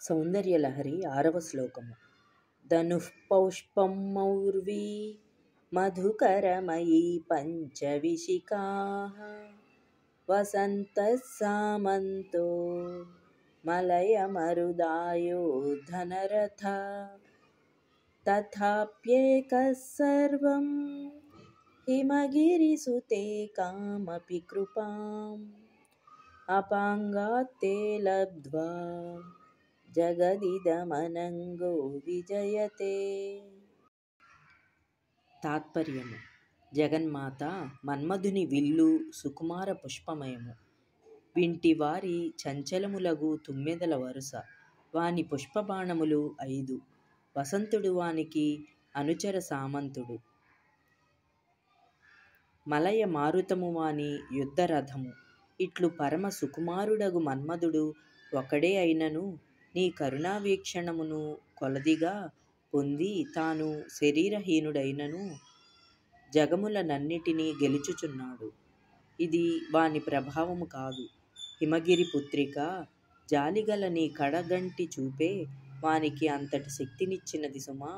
సౌందర్యలహరి 6వ శ్లోకము. ధనుః పౌష్పం మౌర్వీ మధుకరమయీ పంచవిశిఖాః వసంతః సామంతో మలయమరుదాయో ధనరథः తథాప్యేకः సర్వం హిమగిరిసుతే కామపి కృపాం అపాంగాత్తే లబ్ధ్వా జగదిదమనంగో విజయతే. తాత్పర్యము. జగన్మాత మన్మధుని విల్లు సుకుమార పుష్పమయము. వింటివారి చంచలములగు తుమ్మెదల వరుస. వాని పుష్పబాణములు 5. వసంతుడు వానికి అనుచర సామంతుడు. మలయ మారుతము వాని యుద్ధరథము. ఇట్లు పరమ సుకుమారుడగు మన్మధుడు ఒకడే అయినను నీ కరుణావీక్షణమును కొలదిగా పొంది తాను శరీరహీనుడైనను జగములనన్నిటినీ గెలుచుచున్నాడు. ఇది వాని ప్రభావము కాదు. హిమగిరి పుత్రిక, జాలిగల నీ కడగంటి చూపే వానికి అంతటి శక్తినిచ్చినది సుమా.